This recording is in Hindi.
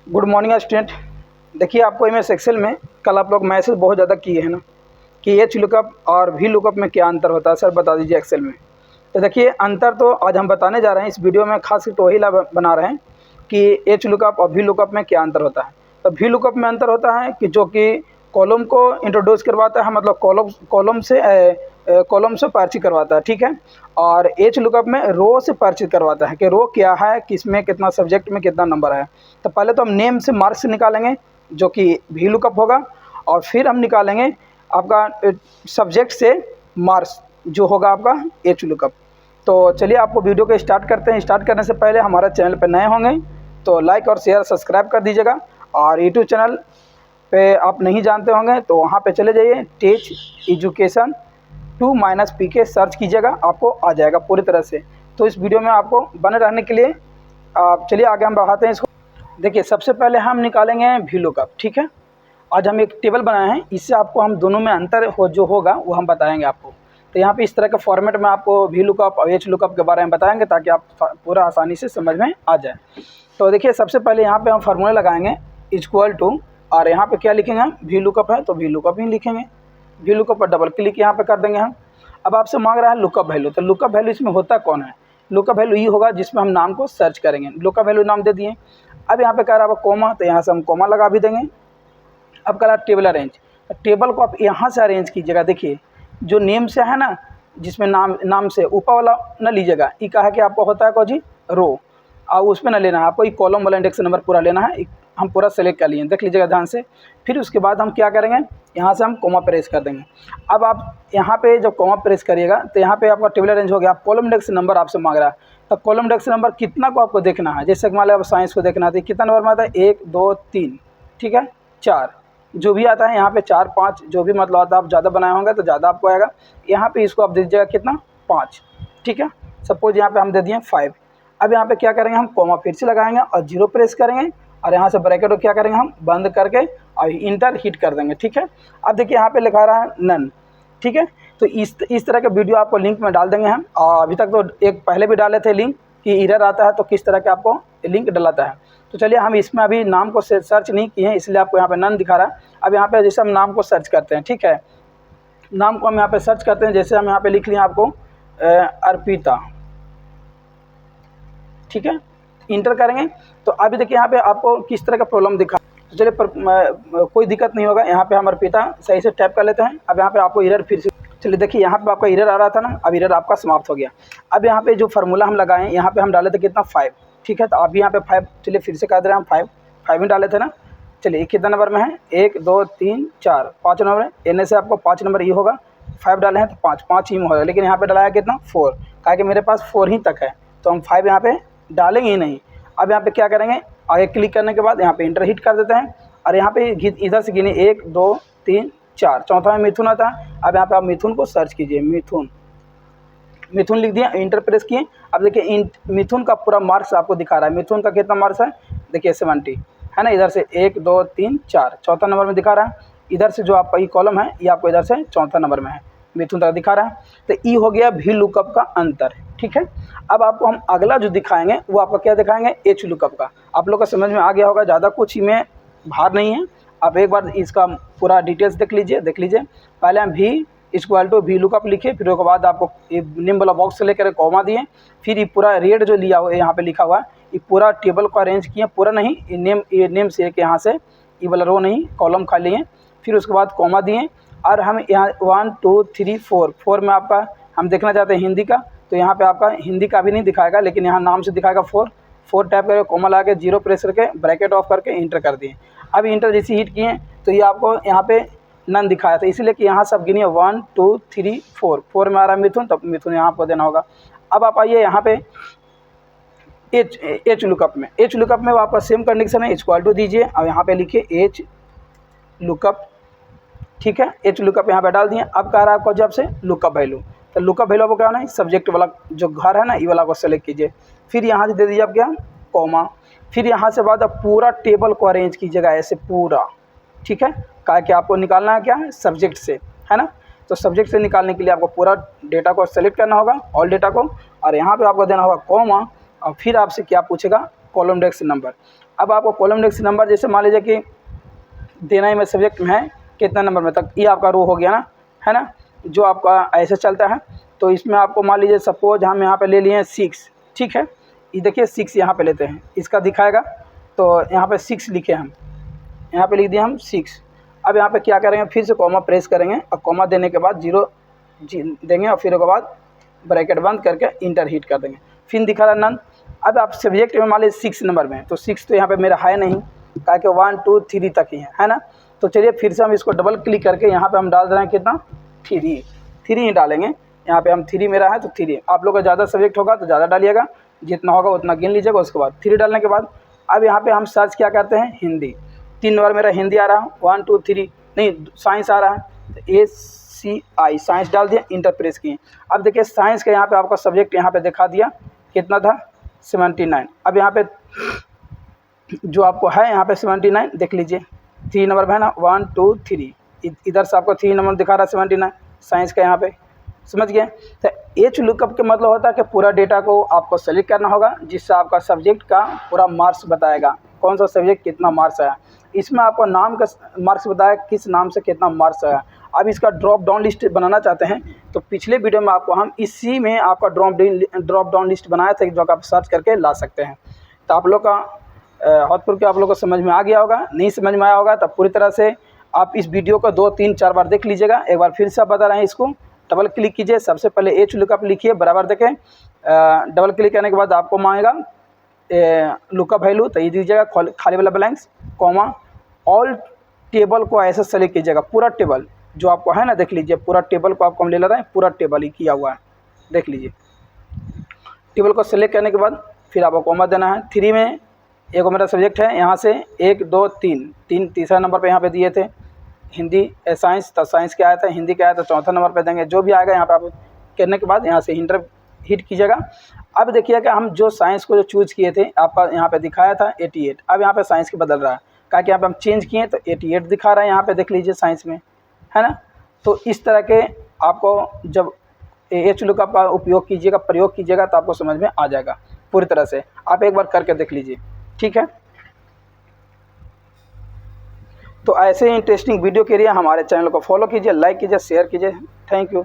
Good morning student. देखिए आपको एमएस एक्सेल में कल आप लोग मैसेज बहुत ज़्यादा किए हैं ना कि एच लुकअप और वी लुकअप में क्या अंतर होता है, सर बता दीजिए एक्सेल में। तो देखिए अंतर तो आज हम बताने जा रहे हैं इस वीडियो में, खास करके वही बना रहे हैं कि एच लुकअप और वी लुकअप में क्या अंतर होता है। तो वी लुकअप में अंतर होता है कि जो कि कॉलम को इंट्रोड्यूस करवाता है, मतलब कॉलम से परिचित करवाता है, ठीक है। और एच लुकअप में रो से परिचित करवाता है कि रो क्या है, किसमें कितना सब्जेक्ट में कितना नंबर है। तो पहले तो हम नेम से मार्क्स निकालेंगे जो कि वी लुकअप होगा, और फिर हम निकालेंगे आपका सब्जेक्ट से मार्क्स जो होगा आपका एच लुकअप। तो चलिए आपको वीडियो को स्टार्ट करते हैं। स्टार्ट करने से पहले हमारा चैनल पर नए होंगे तो लाइक और शेयर सब्सक्राइब कर दीजिएगा, और यूट्यूब चैनल पे आप नहीं जानते होंगे तो वहाँ पे चले जाइए, टेच एजुकेशन 2 PK सर्च कीजिएगा, आपको आ जाएगा पूरी तरह से। तो इस वीडियो में आपको बने रहने के लिए आप चलिए आगे हम बढ़ाते हैं इसको। देखिए सबसे पहले हम निकालेंगे वी लुकअप, ठीक है। आज हम एक टेबल बनाए हैं, इससे आपको हम दोनों में अंतर जो होगा वो हम बताएंगे आपको। तो यहाँ पे इस तरह के फॉर्मेट में आपको वी लुकअप और एच लुकअप के बारे में बताएंगे ताकि आप पूरा आसानी से समझ में आ जाए। तो देखिए सबसे पहले यहाँ पे हम फार्मूला लगाएंगे इक्वल टू, और यहाँ पे क्या लिखेंगे हम, वी लुकअप है तो वी लुकअप ही लिखेंगे। वी लुकअप पर डबल क्लिक यहाँ पे कर देंगे हम। अब आपसे मांग रहा है लुकअप वैल्यू, तो लुकअप वैल्यू इसमें होता कौन है। लुकअप वैल्यू ये होगा जिसमें हम नाम को सर्च करेंगे। लुकअप वैल्यू नाम दे दिए। अब यहाँ पे कह रहा है कोमा, तो यहाँ से हम कोमा लगा भी देंगे। अब कह रहा है टेबल अरेंज, टेबल को आप यहाँ से अरेंज कीजिएगा। देखिए जो नेम से है ना, जिसमें नाम से ऊपर वाला न लीजिएगा, ये कहा कि आपको होता है को जी रो, और उस पर न लेना है आपको, ये कॉलम वाला इंडेक्स नंबर पूरा लेना है। हम पूरा सेलेक्ट कर लिए, देख लीजिएगा ध्यान से। फिर उसके बाद हम क्या करेंगे, यहाँ से हम कोमा प्रेस कर देंगे। अब आप यहाँ पे जब कोमा प्रेस करिएगा तो यहाँ पे आपका टेबल अरेंज हो गया। आप कॉलम इंडेक्स नंबर आपसे मांग रहा है, तो कॉलम इंडेक्स नंबर कितना को आपको देखना है। जैसे मान लीजिए आप साइंस को देखना है, कितना नंबर में आता है, 1 2 3, ठीक है, 4 जो भी आता है। यहाँ पे 4 5 जो भी मतलब आता है, आप ज़्यादा बनाए होंगे तो ज़्यादा आपको आएगा। यहाँ पे इसको आप दे दीजिएगा कितना, 5, ठीक है। सपोज यहाँ पे हम दे दिए 5। अब यहाँ पे क्या करेंगे, हम कोमा फिर से लगाएंगे और 0 प्रेस करेंगे, और यहाँ से ब्रैकेट को क्या करेंगे, हम बंद करके और इंटर हिट कर देंगे, ठीक है। अब देखिए यहाँ पे लिखा रहा है नन, ठीक है। तो इस तरह के वीडियो आपको लिंक में डाल देंगे हम, और अभी तक तो एक पहले भी डाले थे लिंक कि एरर आता है तो किस तरह के आपको लिंक डलाता है। तो चलिए हम इसमें अभी नाम को सर्च नहीं किए हैं, इसलिए आपको यहाँ पे नन दिखा रहा है। अब यहाँ पे जैसे हम नाम को सर्च करते हैं, ठीक है, नाम को हम यहाँ पे सर्च करते हैं। जैसे हम यहाँ पे लिख लिए आपको अर्पिता, ठीक है, इंटर करेंगे। तो अभी देखिए यहाँ पे आपको किस तरह का प्रॉब्लम दिखा। तो चलिए कोई दिक्कत नहीं होगा, यहाँ पे हम अर्पिता सही से टैप कर लेते हैं। अब यहाँ पे आपको एरर फिर से, चलिए देखिए यहाँ पे आपका एरर आ रहा था ना, अब एरर आपका समाप्त हो गया। अब यहाँ पे जो फार्मूला हम लगाएं, यहाँ पे हम डाले थे कितना, 5, ठीक है। तो अभी यहाँ पे 5, चलिए फिर से कर दे रहे हैं हम 5 में डाले थे ना। चलिए कितना नंबर में है, 1 2 3 4 5 नंबर है, एन से आपको 5 नंबर ये होगा। 5 डाले हैं तो 5 ही में होगा, लेकिन यहाँ पे डाला है कितना, 4, कहा कि मेरे पास 4 ही तक है, तो हम 5 यहाँ पे डालेंगे ही नहीं। अब यहाँ पे क्या करेंगे, आगे क्लिक करने के बाद यहाँ पे इंटर हिट कर देते हैं, और यहाँ पे इधर से गिने 1 2 3 4, चौथा में मिथुन आता है। अब यहाँ पे आप मिथुन को सर्च कीजिए, मिथुन लिख दिया, इंटर प्रेस किए। अब देखिए मिथुन का पूरा मार्क्स आपको दिखा रहा है। मिथुन का कितना मार्क्स है, देखिए 70 है ना। इधर से 1 2 3 4 चौथा नंबर में दिखा रहा है। इधर से जो आपका ये कॉलम है ये आपको इधर से चौथा नंबर में है, मिथुन तक दिखा रहा है। तो ये हो गया वी लुकअप का अंतर, ठीक है। अब आपको हम अगला जो दिखाएंगे वो आपका क्या दिखाएंगे, एच लुकअप का। आप लोग को समझ में आ गया होगा, ज़्यादा कुछ ही में भार नहीं है। आप एक बार इसका पूरा डिटेल्स देख लीजिए। पहले हम V equal to V lookup लिखे, फिर उसके बाद आपको नेम वाला बॉक्स से लेकर कॉमा दिए, फिर ये पूरा रेड जो लिया हुआ है यहाँ पे लिखा हुआ है, ये पूरा टेबल को अरेंज किए, पूरा नहीं, ये नेम से एक यहाँ से ये वाला रो नहीं, कॉलम खाली है। फिर उसके बाद कॉमा दिए, और हम यहाँ 1 2 3 4 में आपका हम देखना चाहते हैं हिंदी का, तो यहाँ पे आपका हिंदी का भी नहीं दिखाएगा, लेकिन यहाँ नाम से दिखाएगा 4 टाइप करके कोमा लगा के 0 प्रेस करके ब्रैकेट ऑफ करके इंटर कर दिए। अब इंटर जैसे हिट किए तो ये आपको यहाँ पे नन दिखाया था, इसलिए कि यहाँ सब गिनिए 1 2 3 4 में आ रहा है मिथुन, तो मिथुन यहाँ आपको देना होगा। अब आप आइए यहाँ पे एच लुकअप में वो आपका सेम कंडीशन है, इक्वल टू दीजिए और यहाँ पे लिखिए एच लुकअप, ठीक है। एच लुकअप यहाँ पे डाल दिए। अब कह रहा है आपको जब से लुकअप वैल्यू, तो लुकअप वैल्यू आपको क्या होना है, सब्जेक्ट वाला जो घर है ना, ये वाला को सेलेक्ट कीजिए। फिर यहाँ से दे दीजिए आप क्या, कॉमा। फिर यहाँ से बाद आप पूरा टेबल को अरेंज कीजिएगा ऐसे पूरा, ठीक है। कहा कि आपको निकालना है क्या है, सब्जेक्ट से, है ना। तो सब्जेक्ट से निकालने के लिए आपको पूरा डेटा को सेलेक्ट करना होगा, ऑल डेटा को, और यहाँ पे आपको देना होगा कॉमा, और फिर आपसे क्या पूछेगा, कॉलम इंडेक्स नंबर। अब आपको कॉलम नेक्स्ट नंबर जैसे मान लीजिए कि देना ही में सब्जेक्ट में है कितना नंबर में तक, ये आपका रो हो गया ना, है ना, जो आपका ऐसे चलता है। तो इसमें आपको मान लीजिए सपोज हम यहाँ पे ले लिए हैं 6, ठीक है, ये देखिए 6 यहाँ पे लेते हैं, इसका दिखाएगा। तो यहाँ पे 6 लिखे हम, यहाँ पे लिख दिया हम 6। अब यहाँ पे क्या करेंगे, फिर से कॉमा प्रेस करेंगे और कॉमा देने के बाद 0 देंगे और फिर उसके बाद ब्रैकेट बंद करके इंटर हिट कर देंगे, फिर दिखा रहा नन। अब आप सब्जेक्ट में मान लीजिए 6 नंबर में, तो 6 तो यहाँ पे मेरा है नहीं, क्या कि 1 2 3 तक ही है ना। तो चलिए फिर से हम इसको डबल क्लिक करके यहाँ पे हम डाल रहे हैं कितना, 3 ही डालेंगे। यहाँ पे हम 3 मेरा है तो 3, आप लोग का ज़्यादा सब्जेक्ट होगा तो ज़्यादा डालिएगा, जितना होगा उतना गिन लीजिएगा। उसके बाद 3 डालने के बाद अब यहाँ पे हम सर्च क्या करते हैं, हिंदी। 3 नंबर मेरा हिंदी आ रहा है, 1 2 3 नहीं, साइंस आ रहा है, तो ACI साइंस डाल दिया, इंटर प्रेस किए। अब देखिए साइंस का यहाँ पे आपका सब्जेक्ट यहाँ पे दिखा दिया कितना था, 79। अब यहाँ पे जो आपको है यहाँ पे 79 देख लीजिए, 3 नंबर में है ना, 1 2 3, इधर से आपको 3 नंबर दिखा रहा है 79 साइंस का यहाँ पे, समझ गए। तो एच लुकअप के मतलब होता है कि पूरा डेटा को आपको सेलेक्ट करना होगा, जिससे आपका सब्जेक्ट का पूरा मार्क्स बताएगा, कौन सा सब्जेक्ट कितना मार्क्स आया। इसमें आपको नाम का मार्क्स बताया, किस नाम से कितना मार्क्स आया। अब इसका ड्रॉप डाउन लिस्ट बनाना चाहते हैं तो पिछले वीडियो में आपको हम इसी में आपका ड्रॉप डाउन लिस्ट बनाया था, जो आप सर्च करके ला सकते हैं। तो आप लोग का होतपुर के आप लोग को समझ में आ गया होगा, नहीं समझ में आया होगा तब पूरी तरह से आप इस वीडियो को 2 3 4 बार देख लीजिएगा। एक बार फिर से आप बता रहे हैं, इसको डबल क्लिक कीजिए, सबसे पहले एच लुकअप लिखिए, बराबर देखें, डबल क्लिक करने के बाद आपको मांगेगा लुकअप वैल्यू, तो ये दीजिएगा खाली वाला ब्लैंक्स, कॉमा, ऑल टेबल को ऐसे सेलेक्ट कीजिएगा, पूरा टेबल जो आपको है ना, देख लीजिए पूरा टेबल को आपको हम ले रहे हैं, पूरा टेबल ही किया हुआ है, देख लीजिए। टेबल को सेलेक्ट करने के बाद फिर आपको कॉमा देना है। 3 में एक मेरा सब्जेक्ट है, यहाँ से 1 2 3 तीसरा नंबर पे यहाँ पे दिए थे हिंदी साइंस, तो साइंस क्या आया था, हिंदी क्या आया था, चौथा नंबर पे देंगे। जो भी आएगा यहाँ पे आप करने के बाद यहाँ से इंटर हिट कीजिएगा। अब देखिए कि हम जो साइंस को जो चूज़ किए थे, आपका यहाँ पे दिखाया था 88, अब यहाँ पे साइंस की बदल रहा है, क्या कि यहाँ पे हम चेंज किए तो 88 दिखा रहा है यहाँ पे, देख लीजिए साइंस में, है ना। तो इस तरह के आपको जब एच लुकअप का उपयोग कीजिएगा, प्रयोग कीजिएगा, तो आपको समझ में आ जाएगा पूरी तरह से। आप एक बार करके देख लीजिए, ठीक है। तो ऐसे ही इंटरेस्टिंग वीडियो के लिए हमारे चैनल को फॉलो कीजिए, लाइक कीजिए, शेयर कीजिए। Thank you.